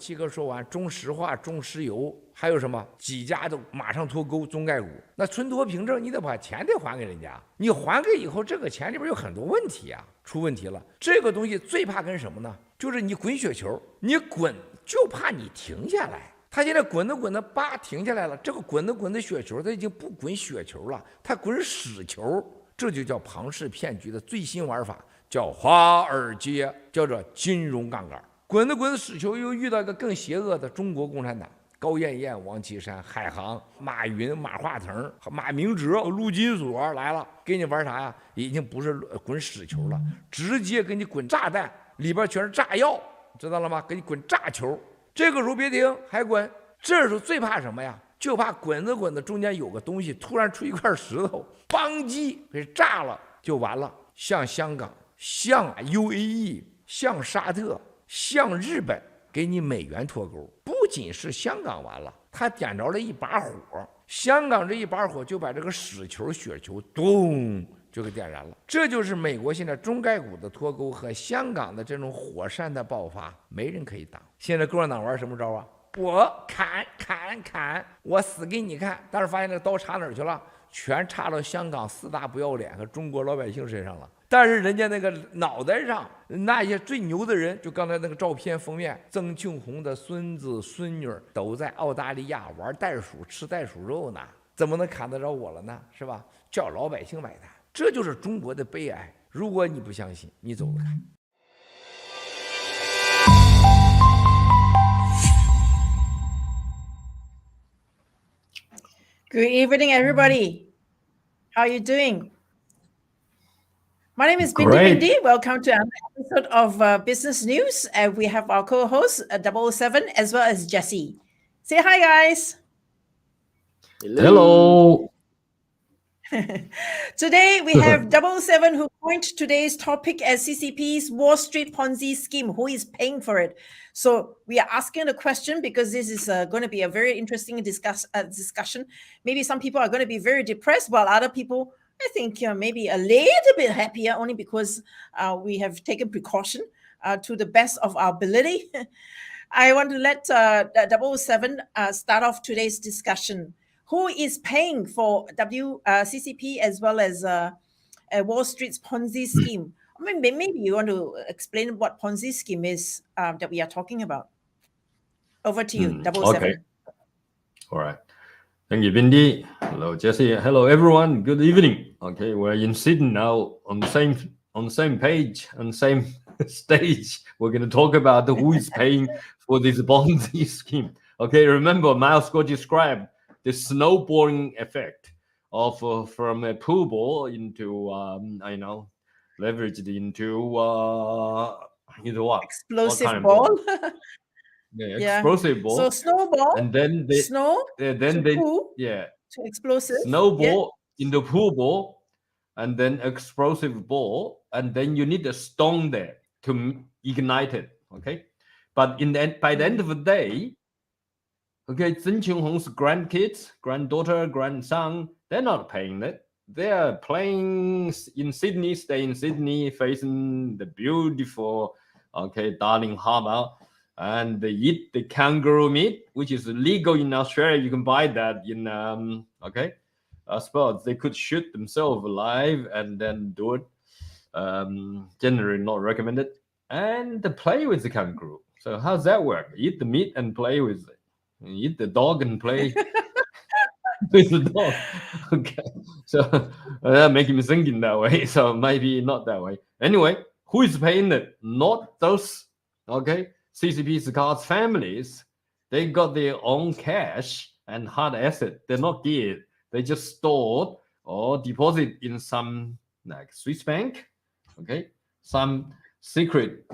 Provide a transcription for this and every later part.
七哥说完，中石化、中石油，还有什么几家都马上脱钩中概股。那存托凭证你得把钱得还给人家，你还给以后，这个钱里边有很多问题啊，出问题了。这个东西最怕跟什么呢？就是你滚雪球，你滚就怕你停下来。他现在滚着滚着，叭停下来了。这个滚着滚着雪球，他已经不滚雪球了，他滚屎球。这就叫庞氏骗局的最新玩法，叫华尔街，叫做金融杠杆。滚着滚着屎球，又遇到一个更邪恶的中国共产党，高艳艳、王岐山、海航、马云、马化腾、马明哲、陆金所来了，给你玩啥呀？已经不是滚屎球了，直接给你滚炸弹，里边全是炸药，知道了吗？给你滚炸球。这个时候别停，还滚。这时候最怕什么呀？就怕滚着滚着中间有个东西突然出一块石头，邦叽给炸了就完了。像香港、像 UAE、像沙特、像日本，给你美元脱钩。不仅是香港完了，他点着了一把火，香港这一把火就把这个屎球、雪球咚就给点燃了。这就是美国现在中概股的脱钩和香港的这种火山的爆发，没人可以挡。现在共产党玩什么招啊？我砍，我死给你看！但是发现这个刀插哪儿去了？全插到香港4大不要脸和中国老百姓身上了。但是人家那个脑袋上那些最牛的人，就刚才那个照片封面，曾庆红的孙子孙女都在澳大利亚玩袋鼠、吃袋鼠肉呢，怎么能砍得着我了呢？是吧？叫老百姓买单，这就是中国的悲哀。如果你不相信，你走着看。Good evening, everybody. How are you doing? My name is Bindi. Welcome to another episode of Business News. And we have our co-host, 007, as well as Jesse. Say hi, guys. Hello. Today, we have 007 who coined today's topic as CCP's Wall Street Ponzi scheme. Who is paying for it? So we are asking the question because this is going to be a very interesting discussion. Maybe some people are going to be very depressed, while other people, I think, maybe a little bit happier, only because we have taken precaution to the best of our ability. I want to let 007 start off today's discussion. Who is paying for CCP as well as Wall Street's Ponzi scheme? I mean, maybe you want to explain what Ponzi scheme is that we are talking about. Over to you, 007. Okay. All right. Thank you, Bindi. Hello, Jesse. Hello, everyone. Good evening. Okay, we're in Sydney now on the same page, on the same stage. We're going to talk about who is paying for this Ponzi scheme. Okay, remember Miles Gore described the snowballing effect of from a pool ball into leveraged into what? Explosive what ball. Explosive ball. So snowball. And then they pool to explosive. Snowball in the pool ball, and then explosive ball, and then you need a stone there to ignite it. Okay, but by the end of the day. Okay, Zheng Qinghong's grandkids, granddaughter, grandson, they're not paying it. They're playing in Sydney, stay in Sydney, facing the beautiful, Darling Harbour, and they eat the kangaroo meat, which is legal in Australia. You can buy that in, I suppose they could shoot themselves alive and then do it. Generally not recommended. And play with the kangaroo. So how's that work? Eat the meat and play with it. Eat the dog and play with the dog. Okay, so that making me thinking that way. So maybe not that way. Anyway, who is paying it? Not those CCP's cards families. They got their own cash and hard asset. They're not geared. They just stored or deposit in some like Swiss bank. Some secret.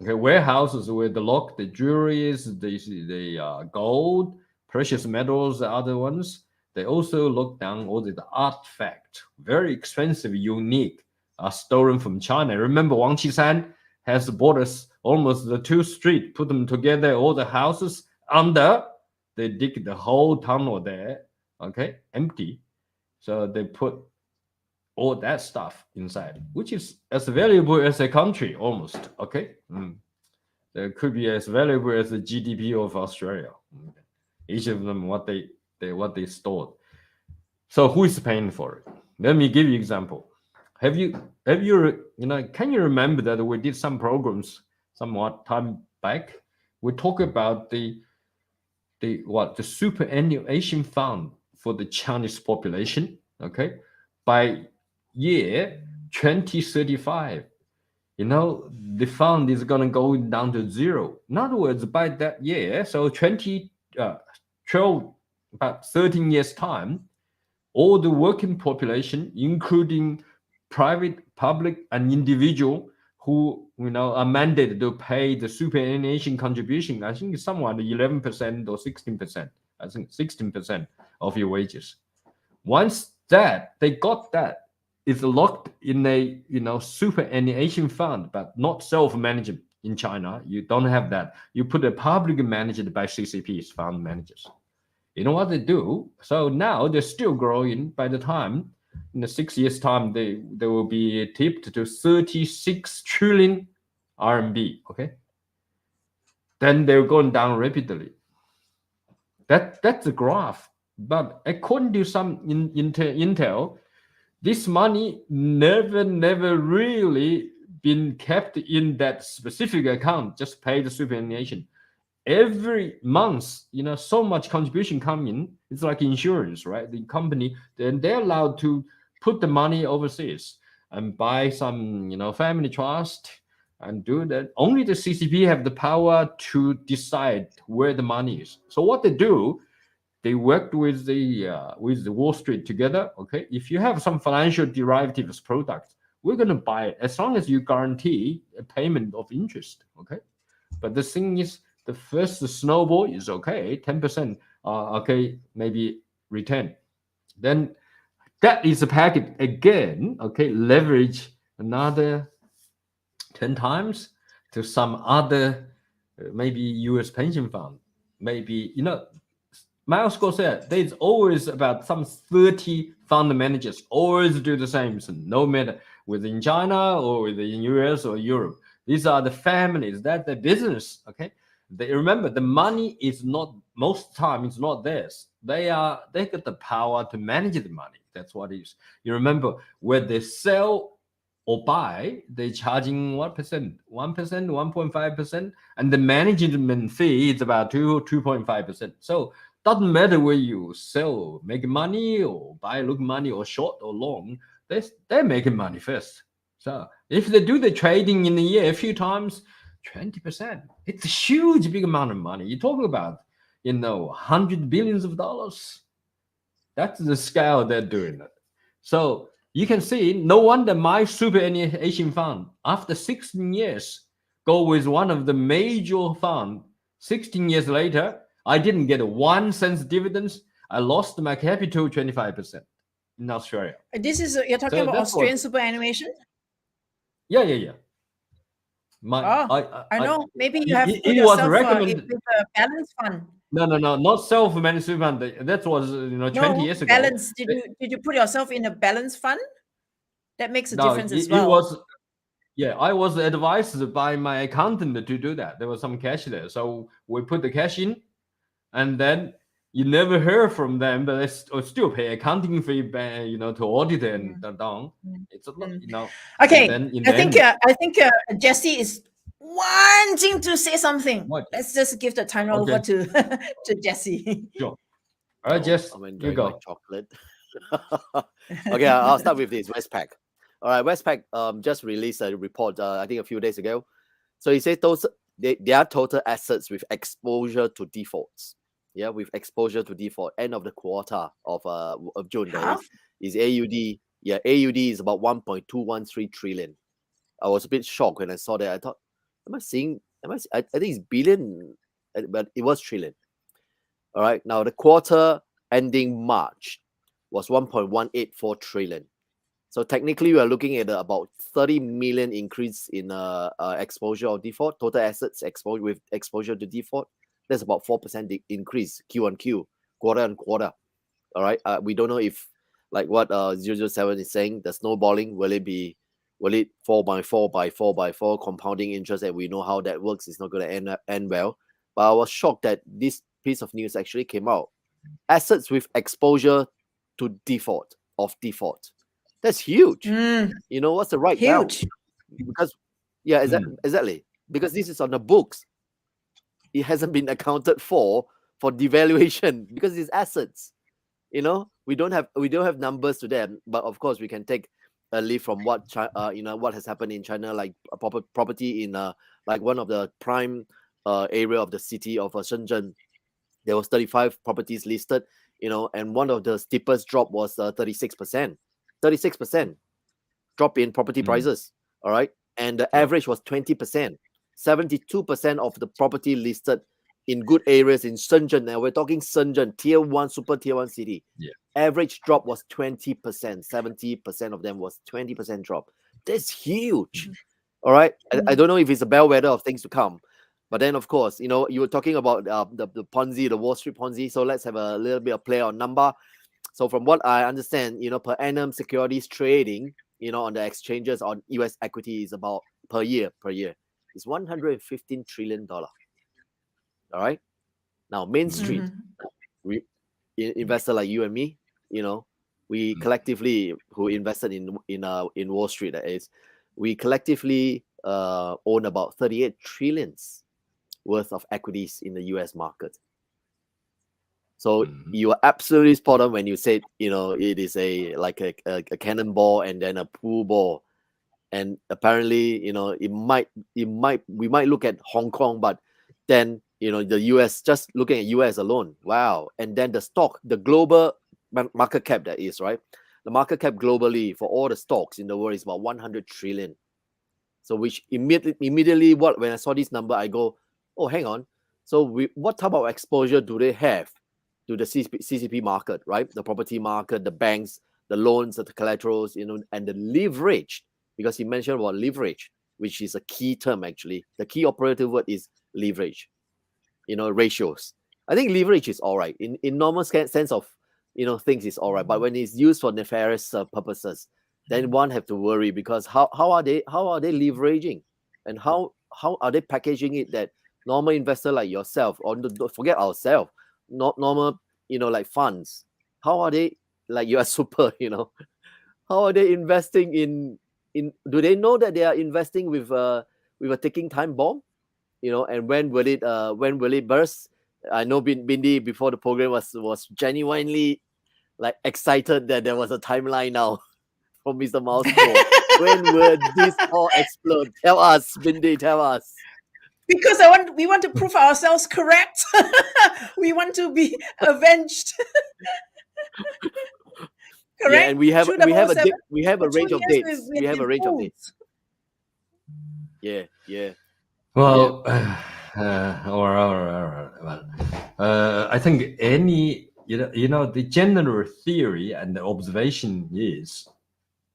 Warehouses where they lock the jewelries, the gold, precious metals, the other ones. They also lock down all the artifacts, very expensive, unique, stolen from China. Remember, Wang Qishan has bought us almost the 2 streets, put them together, all the houses under. They dig the whole tunnel there, empty. So they put all that stuff inside, which is as valuable as a country almost. They could be as valuable as the GDP of Australia. Each of them, what they stored. So who is paying for it? Let me give you example. Have you can you remember that we did some programs somewhat time back? We talk about the superannuation fund for the Chinese population. Okay, by year 2035, the fund is going to go down to zero. In other words, by that year, so 12, about 13 years time, all the working population, including private, public, and individual who are mandated to pay the superannuation contribution, I think it's somewhat 11% or 16%. I think 16% of your wages. Once that they got that, it's locked in a superannuation fund, but not self-managed in China. You don't have that. You put a public managed by CCPs, fund managers. You know what they do? So now they're still growing. By the time in the 6 years' time, they will be tipped to 36 trillion RMB. Okay, then they're going down rapidly. That's the graph. But according to some intel, this money never really been kept in that specific account, just pay the superannuation. Every month, so much contribution come in. It's like insurance, right? The company, then they're allowed to put the money overseas and buy some, family trust and do that. Only the CCP have the power to decide where the money is. So what they do, they worked with the Wall Street together. Okay, if you have some financial derivatives products, we're going to buy it as long as you guarantee a payment of interest. Okay, but the thing is, the first snowball is okay, 10%. Okay, maybe return. Then that is a packet again. Okay, leverage another 10 times to some other, maybe U.S. pension fund. Maybe Miles Gore said there's always about some 30 fund managers always do the same thing, no matter within China or within US or Europe. These are the families, that's the business. Okay, they remember the money is not, most time it's not theirs. They got the power to manage the money. That's what it is. You remember when they sell or buy, they're charging what percent? 1%, 1.5%, and the management fee is about 2.5%. So doesn't matter where you sell, make money, or buy, look money, or short or long, they're making money first. So if they do the trading in a year a few times, 20%, it's a huge big amount of money. You're talking about, $100 billions. That's the scale they're doing it. So you can see, no wonder my superannuation fund, after 16 years, go with one of the major fund. 16 years later, I didn't get 1 cent dividends. I lost my capital 25% in Australia. This is you're talking about Australian superannuation? Yeah. I know. Maybe you have put yourself with a balance fund. No, not self-managed fund. That was 20 years ago. Balance. Did you put yourself in a balance fund? That makes a difference as well. I was advised by my accountant to do that. There was some cash there, so we put the cash in, and then you never heard from them, but they still pay accounting fee, to audit and down. It's a lot, Okay, I think Jesse is wanting to say something. What? Let's just give the time over to Jesse. Sure. All right, Jess, you go. Chocolate. Okay, I'll start with this. Westpac. All right, Westpac just released a report, I think a few days ago. So he said their total assets with exposure to defaults. Yeah, with exposure to default, end of the quarter of June, is AUD. Yeah, AUD is about 1.213 trillion. I was a bit shocked when I saw that. I thought, I think it's billion, but it was trillion. All right, now the quarter ending March was 1.184 trillion. So technically, we are looking at about 30 million increase in exposure of default, total assets exposure with exposure to default. That's about 4% increase Q-on-Q, quarter-on-quarter. All right. We don't know if, like what 007 is saying, the snowballing, will it be will it 4 by 4 by 4 by 4 compounding interest, and we know how that works. It's not going to end well. But I was shocked that this piece of news actually came out. Assets with exposure to default. That's huge. You know, what's the right now? Huge. Because exactly. Because this is on the books. It hasn't been accounted for devaluation because it's assets. You know, we don't have numbers to them, but of course we can take a leaf from what what has happened in China, like a property in like one of the prime area of the city of Shenzhen. There was 35 properties listed, you know, and one of the steepest drop was 36%. 36% drop in property prices. All right, and the average was 20%. 72% of the property listed in good areas in Shenzhen. Now we're talking Shenzhen, tier 1, super tier 1 city. Yeah. Average drop was 20%. 70% of them was 20% drop. That's huge. All right. I don't know if it's a bellwether of things to come. But then, of course, you know, you were talking about the Ponzi, the Wall Street Ponzi. So let's have a little bit of play on number. So from what I understand, you know, per annum securities trading, you know, on the exchanges on US equity is about per year, is $115 trillion. All right. Now, Main Street, investor like you and me, you know, we collectively who invested in Wall Street, that is, we collectively own about 38 trillions worth of equities in the US market. So you are absolutely spot on when you said, you know, it is like a cannonball and then a pool ball. And apparently, you know, we might look at Hong Kong, but then, you know, the US, just looking at US alone, wow. And then the stock, the global market cap, that is, right? The market cap globally for all the stocks in the world is about 100 trillion. So which immediately when I saw this number, I go, oh, hang on. So what type of exposure do they have to the CCP market, right? The property market, the banks, the loans, the collaterals, you know, and the leverage. Because he mentioned about leverage, which is a key term actually. The key operative word is leverage, you know, ratios. I think leverage is all right. In normal sense of, you know, things is all right. But when it's used for nefarious purposes, then one have to worry, because how are they leveraging, and how are they packaging it that normal investor like yourself, or don't forget ourselves, not normal, you know, like funds, how are they, like you are super, you know, how are they investing in do they know that they are investing with a ticking time bomb, you know, and when will it burst? I know Bindi before the program was genuinely like excited that there was a timeline now from Mr. Mouse. When will this all explode? Tell us, Bindi, tell us. Because we want to prove ourselves correct. We want to be avenged. Correct. Yeah, and we have a range of dates. We have a range of dates. Yeah. Well, all right. Well, I think you know, the general theory and the observation is,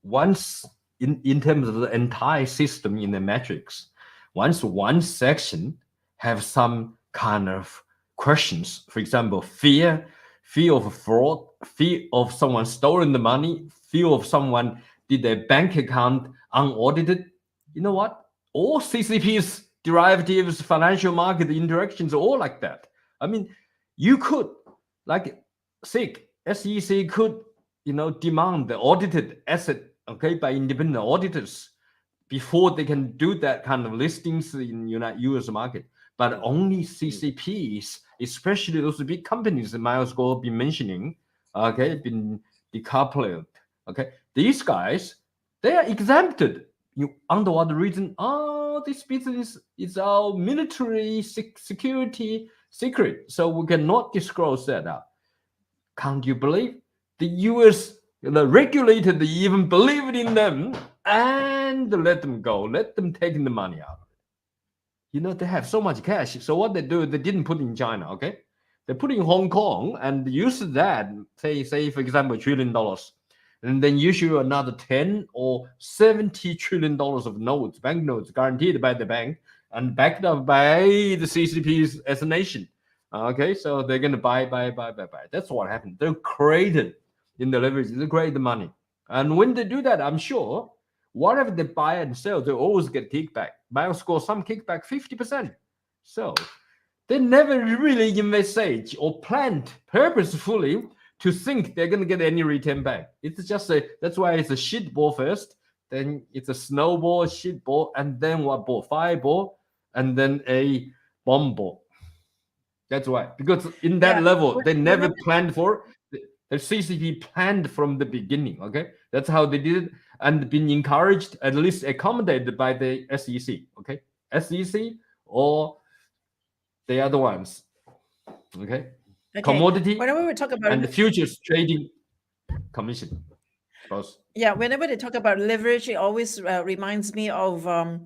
once in terms of the entire system in the matrix, once one section have some kind of questions, for example, fear of fraud, fear of someone stolen the money, fear of someone did their bank account unaudited, you know what? All CCPs, derivatives, financial market interactions are all like that. I mean, you could, like SEC could, you know, demand the audited asset, okay, by independent auditors before they can do that kind of listings in US market. But only CCPs, especially those big companies that Miles Gore been mentioning, okay, been decoupled, okay, these guys, they are exempted. Under what reason? Oh, this business is our military security secret, so we cannot disclose that out. Can't you believe the US, the regulator, they even believed in them and let them go, let them take the money out. You know, they have so much cash. So what they do, they didn't put in China, okay? They put in Hong Kong and use that, say for example, $1 trillion, and then issue another 10 or $70 trillion of notes, banknotes guaranteed by the bank and backed up by the CCPs as a nation. Okay, so they're going to buy. That's what happened. They're created in the leverage. They create the money. And when they do that, I'm sure whatever they buy and sell, they always get kickback. Banks score some kickback, 50%. So they never really envisage or planned purposefully to think they're going to get any return back. It's just that's why it's a shit ball first, then it's a snowball, shit ball, and then what ball? Fireball, and then a bomb ball. That's why, because in that level, they never planned for. The CCP planned from the beginning. Okay, that's how they did it, and been encouraged, at least accommodated by the SEC. Okay, SEC or the other ones. Okay, commodity whenever we talk about and the futures trading commission. Yeah, whenever they talk about leverage, it always reminds me of the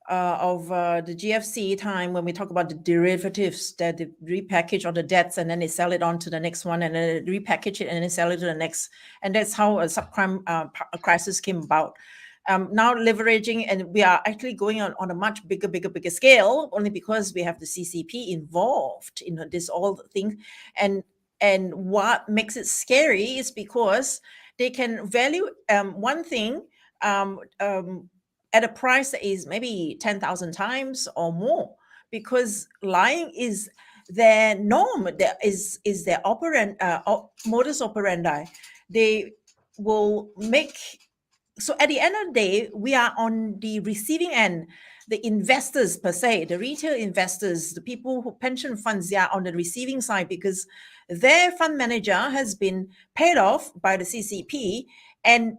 GFC time when we talk about the derivatives that they repackage all the debts and then they sell it on to the next one and then they repackage it and then sell it to the next. And that's how a subprime crisis came about. Now leveraging, and we are actually going on a much bigger scale, only because we have the CCP involved in this all thing. And what makes it scary is because they can value one thing at a price that is maybe 10,000 times or more, because lying is their norm, is their modus operandi. They will make. So at the end of the day, we are on the receiving end. The investors per se, the retail investors, the people who pension funds, they are on the receiving side because their fund manager has been paid off by the CCP and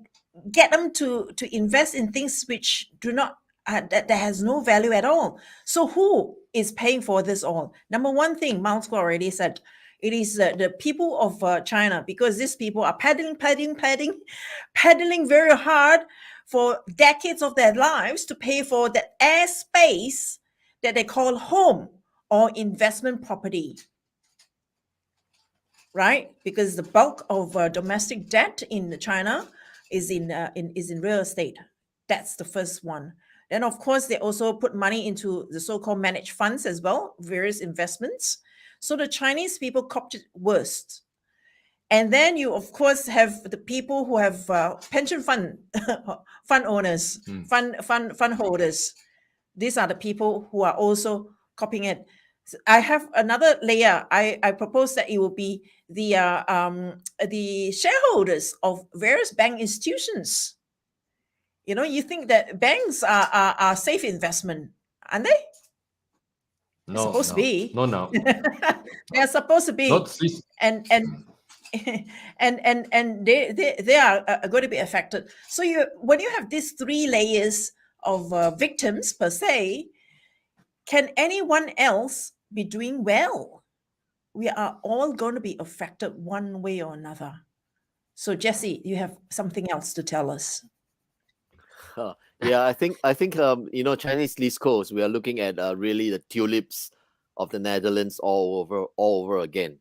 get them to invest in things which do not that has no value at all. So who is paying for this all? Number one thing, Mount Score already said, it is the people of China, because these people are paddling very hard for decades of their lives to pay for the airspace that they call home or investment property. Right? Because the bulk of domestic debt in China is in real estate. That's the first one. Then, of course, they also put money into the so-called managed funds as well, various investments. So the Chinese people copped it worst. And then you, of course, have the people who have pension fund owners, fund holders. These are the people who are also copying it. I have another layer. I propose that it will be the shareholders of various bank institutions. You know, you think that banks are safe investment, aren't they? No, supposed to be. No. They're supposed to be. And they are going to be affected. So when you have these three layers of victims per se, can anyone else be doing well? We are all going to be affected one way or another. So Jesse, you have something else to tell us. Yeah, I think Chinese East Coast, we are looking at really the tulips of the Netherlands all over again.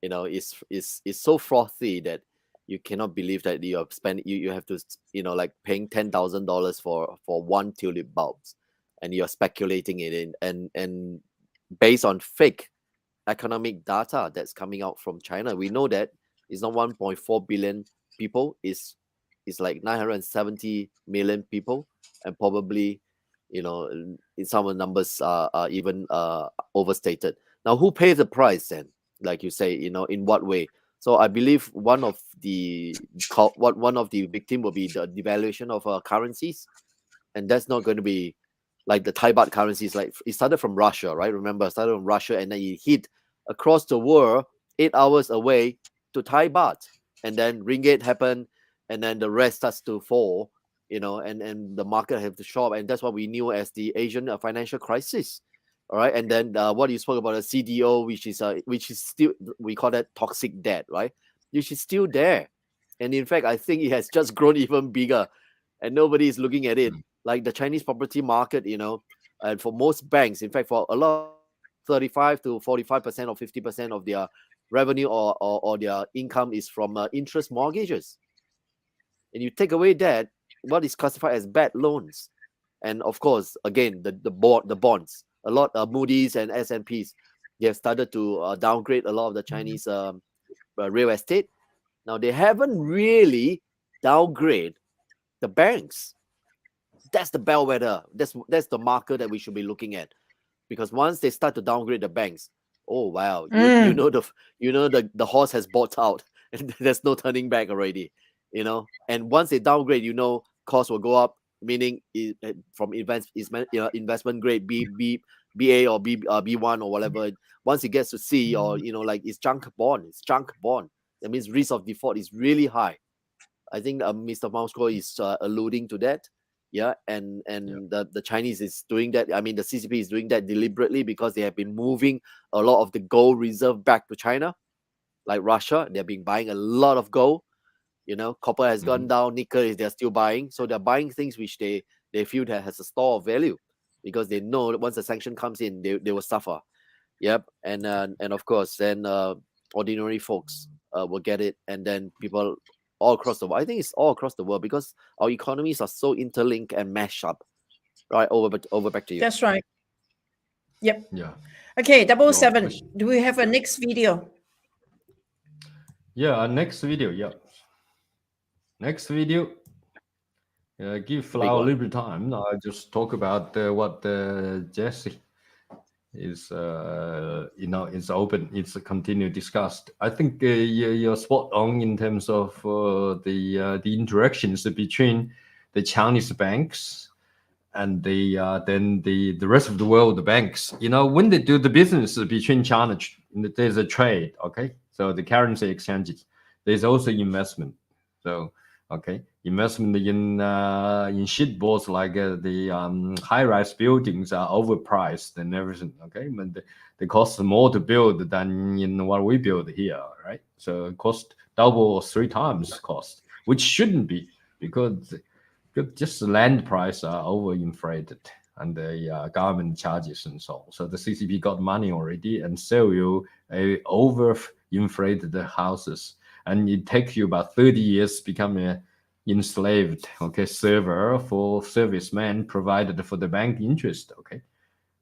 You know, it's so frothy that you cannot believe that you have to like paying $10,000 for one tulip bulbs, and you're speculating it in and based on fake economic data that's coming out from China. We know that it's not 1.4 billion people, it's like 970 million people, and probably in some of the numbers are even overstated. Now, who pays the price then? Like you say, in what way? So I believe one of the victim will be the devaluation of currencies, and that's not going to be like the Thai baht currencies. Like it started from Russia, right? Remember, it started from Russia, and then it hit across the world 8 hours away to Thai baht, and then ringgit happened, and then the rest starts to fall, and the market have to shop, and that's what we knew as the Asian financial crisis. All right, and then what you spoke about, a CDO, which is still, we call that toxic debt, right? Which is still there, and in fact, I think it has just grown even bigger, and nobody is looking at it. Like the Chinese property market, and for most banks, in fact, for a lot, 35 to 45% or 50% of their revenue or their income is from interest mortgages, and you take away that, what is classified as bad loans, and of course, again, the bonds. A lot of Moody's and S&Ps, they have started to downgrade a lot of the Chinese real estate. Now, they haven't really downgraded the banks. that's the bellwether. That's the marker that we should be looking at, because once they start to downgrade the banks, oh wow, you know the horse has bought out, and there's no turning back already, you know. And once they downgrade, you know, costs will go up, meaning from investment grade BA or B1 or whatever. Once it gets to C, or you know, like it's junk bond. That means risk of default is really high. I think Mr. Mousko is alluding to that. Yeah, and the Chinese is doing that. I mean, the CCP is doing that deliberately because they have been moving a lot of the gold reserve back to China, like Russia. They've been buying a lot of gold. You know, copper has gone down, nickel they're still buying. So they're buying things which they feel that has a store of value, because they know that once the sanction comes in, they will suffer. Yep, and of course, then ordinary folks will get it, and then people all across the world. I think it's all across the world because our economies are so interlinked and mashed up. Right, over back to you. That's right. Yep. Yeah. Okay, 007. Do we have a next video? Yeah, next video. Yeah. Next video. Give Flower a little bit of time. I just talk about what Jesse is, you know, it's open. It's a continued discussed. I think you're spot on in terms of the interactions between the Chinese banks and then the rest of the world, the banks. You know, when they do the business between China, there's a trade. Okay, so the currency exchanges. There's also investment. So okay, investment in shit balls like the high-rise buildings are overpriced and everything. Okay, but they cost more to build than in what we build here, right? So it cost double or 3 times cost, which shouldn't be, because just the land price are overinflated and the government charges and so on. So the CCP got money already and sell you overinflated houses. And it takes you about 30 years to become a enslaved, okay, server for servicemen provided for the bank interest, okay.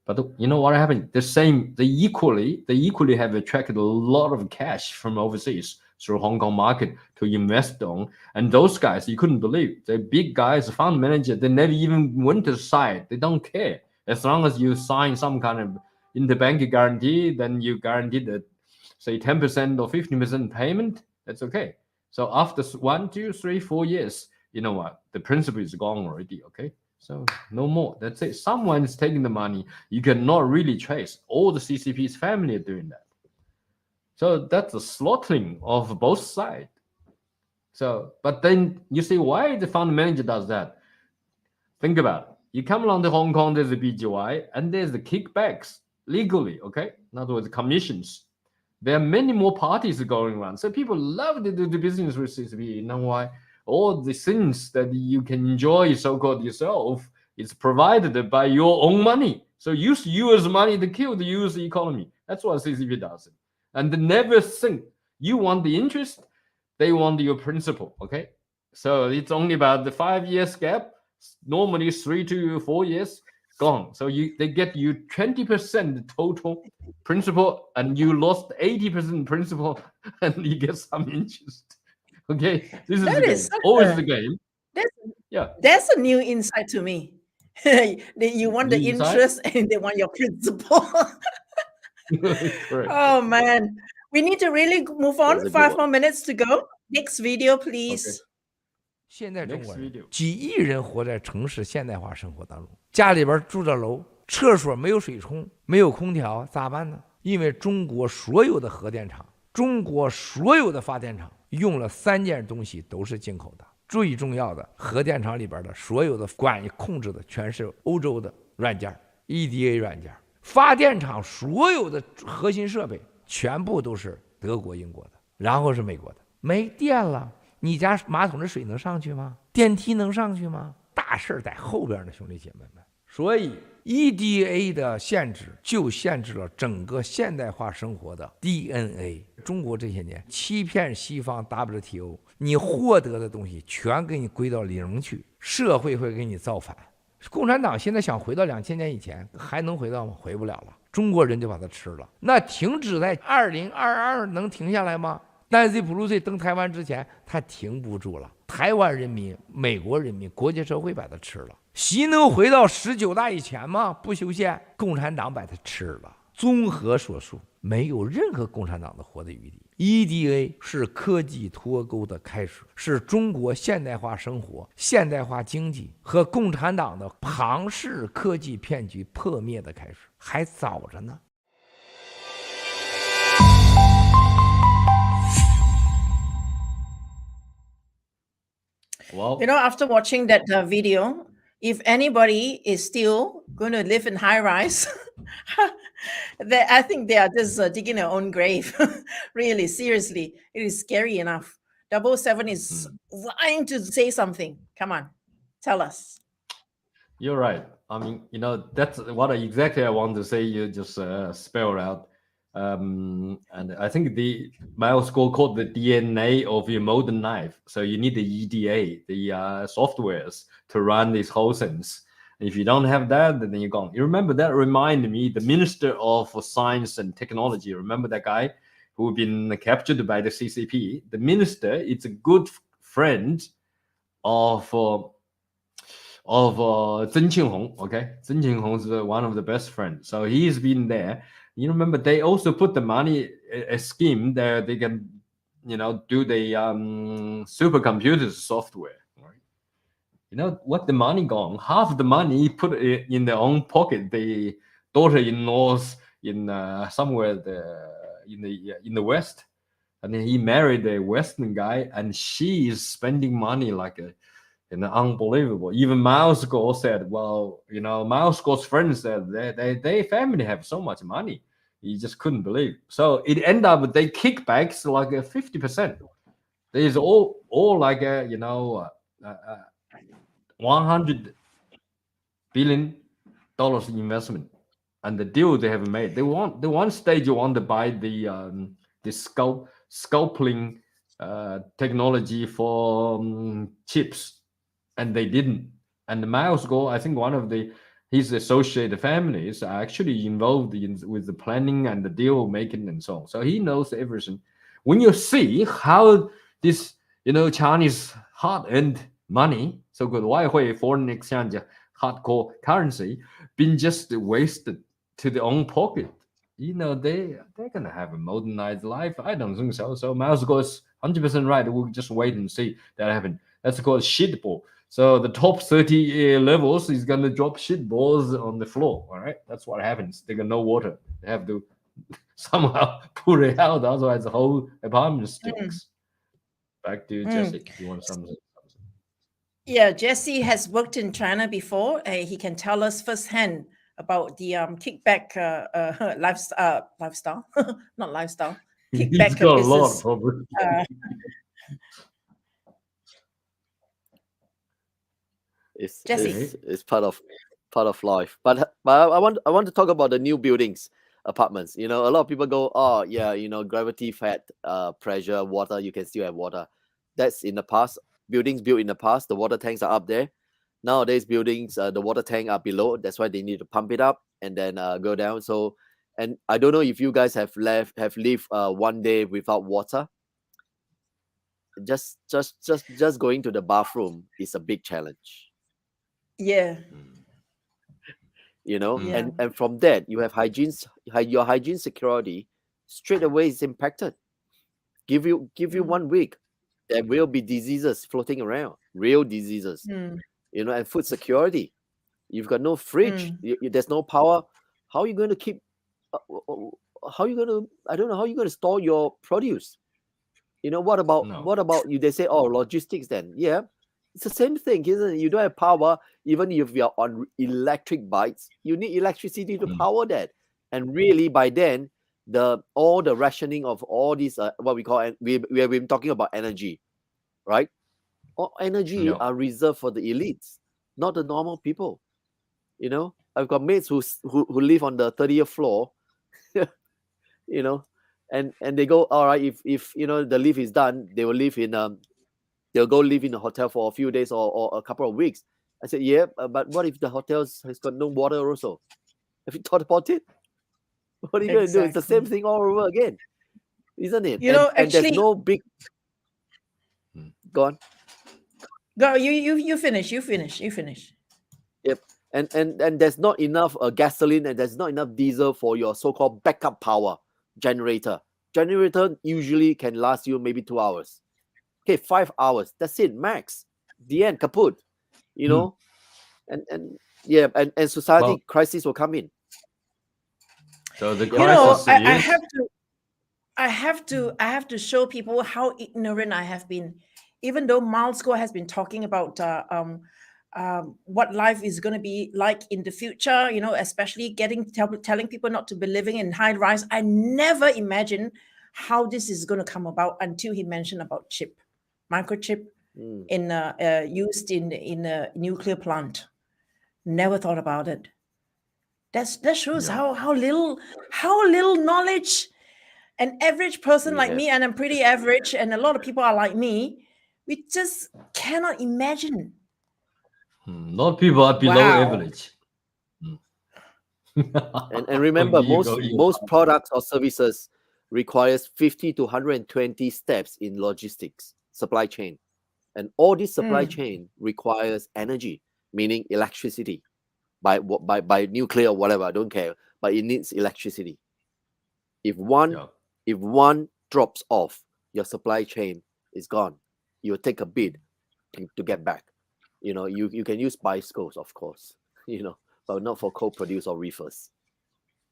But you know what happened? They equally have attracted a lot of cash from overseas through Hong Kong market to invest on. And those guys, you couldn't believe, the big guys, the fund manager, they never even went to the site. They don't care. As long as you sign some kind of interbank guarantee, then you guarantee that, say, 10% or 15% payment, that's okay. So after 1, 2, 3, 4 years, you know what? The principal is gone already, okay? So no more. That's it. Someone is taking the money. You cannot really trace. All the CCP's family are doing that. So that's a slaughtering of both sides. So, but then you see why the fund manager does that. Think about it. You come along to Hong Kong, there's the BGY, and there's the kickbacks legally, okay? In other words, commissions. There are many more parties going around. So people love to do the business with CCP. You know why? All the things that you can enjoy so-called yourself is provided by your own money. So use US money to kill the US economy. That's what CCP does. And they never think you want the interest, they want your principal, okay? So it's only about the 5 years gap, normally 3 to 4 years, gone. So they get you 20% total principal, and you lost 80% principal, and you get some interest. Okay, this is the game. Always the game. That's a new insight to me. You want the interest and they want your principal. Oh man, we need to really move on. 5 more minutes to go. Next video, please. Okay. 现在中国人几亿人活在城市现代化生活当中，家里边住着楼，厕所没有水冲，没有空调，咋办呢？因为中国所有的核电厂、中国所有的发电厂用了3件东西都是进口的。最重要的，核电厂里边的所有的管控制的全是欧洲的软件 ，EDA 软件。发电厂所有的核心设备全部都是德国、英国的，然后是美国的。没电了。 你家马桶的水能上去吗？电梯能上去吗？大事在后边呢，兄弟姐妹们。所以 EDA 的限制就限制了整个现代化生活的 DNA。中国这些年欺骗西方 WTO， 你获得的东西全给你归到零去，社会会给你造反。共产党现在想回到2000年以前，还能回到吗？回不了了。中国人就把它吃了。那停止在2022能停下来吗？ Nancy Pelosi 登台湾之前，他停不住了。台湾人民、美国人民、国际社会把它吃了。习能回到19大以前吗？不修宪，共产党把它吃了。综合所述，没有任何共产党的活的余地。EDA 是科技脱钩的开始，是中国现代化生活、现代化经济和共产党的庞氏科技骗局破灭的开始，还早着呢。Well, After watching that video, if anybody is still going to live in high rise, I think they are just digging their own grave. Really, seriously, it is scary enough. 007 is lying to say something. Come on, tell us. you're right. I mean, that's what exactly I want to say. You just spelled out. And I think the Miles Gore called the DNA of your modern life. So you need the EDA, the softwares to run these whole things. And if you don't have that, then you're gone. You remember that reminded me, the Minister of Science and Technology. Remember that guy who been captured by the CCP? The minister is a good friend of Zheng Qinghong. Okay, Zheng Qinghong is one of the best friends. So he's been there. You remember they also put the money a scheme that they can, do the supercomputers software. Right? You know what the money gone? Half the money put it in their own pocket. The daughter-in-laws in somewhere in the West, and then he married a Western guy, and she is spending money like unbelievable. Even Miles Gore said, well, Miles Gore's friends said they family have so much money. He just couldn't believe. So it ended up with they kickbacks like 50%. There's all like $100 billion investment, and the deal they have made. They want the one stage you want to buy the sculpting technology for chips. And they didn't. And Miles Gore, I think one of his associated families are actually involved with the planning and the deal making and so on. So he knows everything. When you see how this, Chinese hard-earned money, so-called Waihui, foreign exchange, hardcore currency, been just wasted to their own pocket, they're going to have a modernized life. I don't think so. So Miles Gore is 100% right. We'll just wait and see that happen. That's called shitball. So the top 30 levels is going to drop shit balls on the floor. All right. That's what happens. They got no water. They have to somehow pull it out. Otherwise, the whole apartment stinks. Back to Jesse. You want something? Yeah, Jesse has worked in China before. He can tell us firsthand about the kickback lifestyle, not lifestyle. Kickback He's got business. a lot of problems. It's part of life. But I want to talk about the new buildings, apartments. A lot of people go, oh yeah, gravity fed pressure, water, you can still have water. That's in the past. Buildings built in the past, the water tanks are up there. Nowadays buildings, the water tank are below. That's why they need to pump it up and then go down. So, and I don't know if you guys have lived one day without water. Just going to the bathroom is a big challenge. Yeah. Yeah. And from that you have your hygiene security straight away is impacted. Give you 1 week, there will be diseases floating around, real diseases. And food security. You've got no fridge. There's no power. How are you going to keep? I don't know how you're going to store your produce. What about you? They say, oh, logistics. Then it's the same thing, isn't it? You don't have power. Even if you're on electric bikes, you need electricity to power that. And really, by then, all the rationing of all these what we call, we have been talking about energy, right? All energy are reserved for the elites, not the normal people. I've got mates who live on the 30th floor, and they go, all right, if the lift is done, they will live in they'll go live in a hotel for a few days or a couple of weeks. I said, yeah, but what if the hotel has got no water also? Have you thought about it? What are you going to do? It's the same thing all over again, isn't it? Actually, and there's no big. Go on. Go. You finish. Yep. And there's not enough gasoline and there's not enough diesel for your so-called backup power generator. Generator usually can last you maybe 2 hours. Okay, 5 hours. That's it, max. The end, kaput. You know, and society crisis will come in. So the You know, crisis I is have to show people how ignorant I have been. Even though Miles Guo has been talking about what life is going to be like in the future, you know, especially telling people not to be living in high rise. I never imagined how this is going to come about until he mentioned about microchip used in a nuclear plant. Never thought about it. That shows how little knowledge an average person like me, and I'm pretty average, and a lot of people are like me. We just cannot imagine. a lot of people are below average. And remember, most products or services requires 50 to 120 steps in logistics, supply chain. And all this supply chain requires energy, meaning electricity, by nuclear or whatever, I don't care, but it needs electricity. If one drops off, your supply chain is gone. You'll take a bid to get back. You know, you can use bicycles, of course, you know, but not for co-produce or reefers.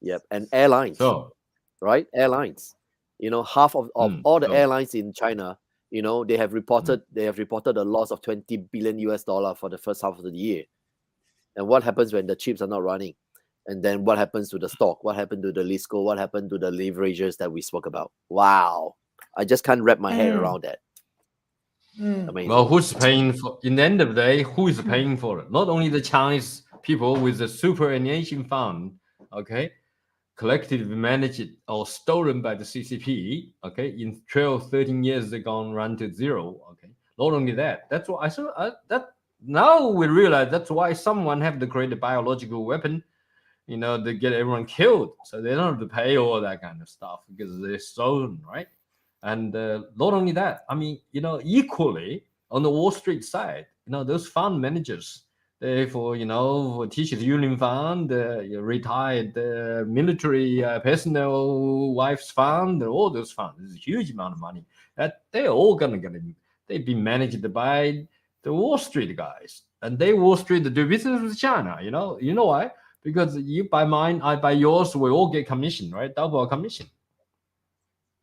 Yep. And airlines, right? Airlines, you know, half of all the airlines in China, you know, they have reported a loss of $20 billion for the first half of the year. And what happens when the chips are not running? And then what happens to the stock? What happened to the LISCO? What happened to the leverages that we spoke about? Wow. I just can't wrap my head around that. Amazing. Well, who's paying for? In the end of the day, who is paying for it? Not only the Chinese people with the superannuation fund, okay, collectively managed or stolen by the CCP, okay, in 12, 13 years they're gone run to zero, okay. Not only that, that's why that now we realize that's why someone have to create a biological weapon, you know, to get everyone killed, so they don't have to pay all that kind of stuff because they're stolen, right? And not only that, I mean, you know, equally on the Wall Street side, you know, those fund managers, they for teachers union fund, retired military personnel wives fund, all those funds, there's a huge amount of money that they're all gonna get in. They've been managed by the Wall Street guys, and they Wall Street do business with China. You know why? Because you buy mine, I buy yours, we all get commission, right? Double commission.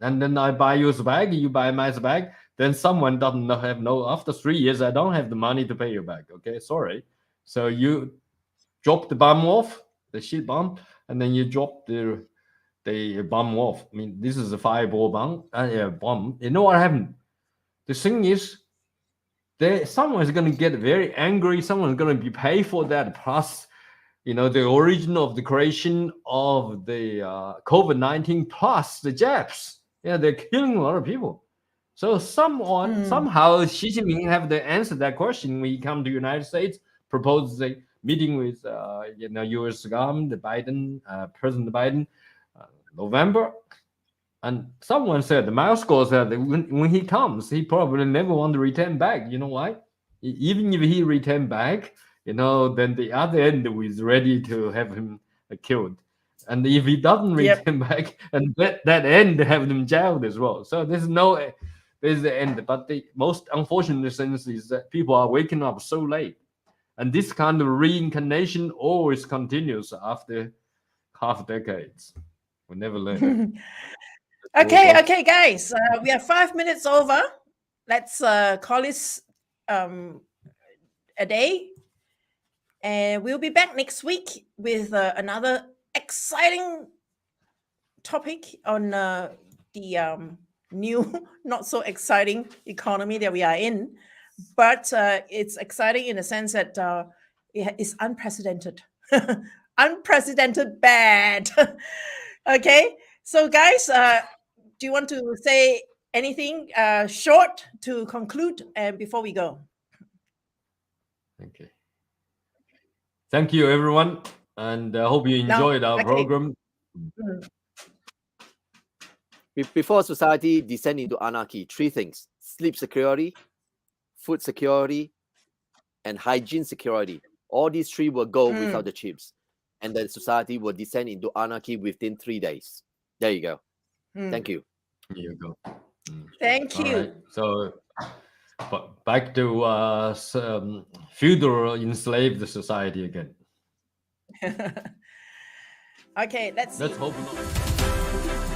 And then I buy your bag, you buy my bag. Then someone doesn't have after 3 years, I don't have the money to pay you back. Okay, sorry. So you drop the bomb off, the shit bomb, and then you drop the bomb off. I mean, this is a fireball bomb. Bomb. You know what happened? The thing is, someone's going to get very angry. Someone's going to be paid for that. Plus, you know, the origin of the creation of the COVID-19 plus the jabs. Yeah, they're killing a lot of people. So somehow Xi Jinping have to answer that question when he come to the United States, propose a meeting with U.S. government, President Biden, November. And someone said, the Miles Guo said that when he comes, he probably never want to return back. You know why? Even if he return back, you know, then the other end is ready to have him killed. And if he doesn't return back, and that end have them jailed as well. So there's the end. But the most unfortunate thing is that people are waking up so late. And this kind of reincarnation always continues after half decades. We never learn. Okay, guys. We are 5 minutes over. Let's call this a day. And we'll be back next week with another exciting topic on the new, not so exciting economy that we are in. But it's exciting in the sense that it's unprecedented. Unprecedented bad. Okay. So, guys, do you want to say anything short to conclude before we go? Okay. Thank you, everyone. And I hope you enjoyed our program. Before society descend into anarchy, 3 things: sleep security, food security, and hygiene security. All these three will go without the chips, and then society will descend into anarchy within 3 days. There you go. Thank you. Here you go. Thank you. All right. So, but back to feudal enslaved society again. Okay, let's see. Let's hope not.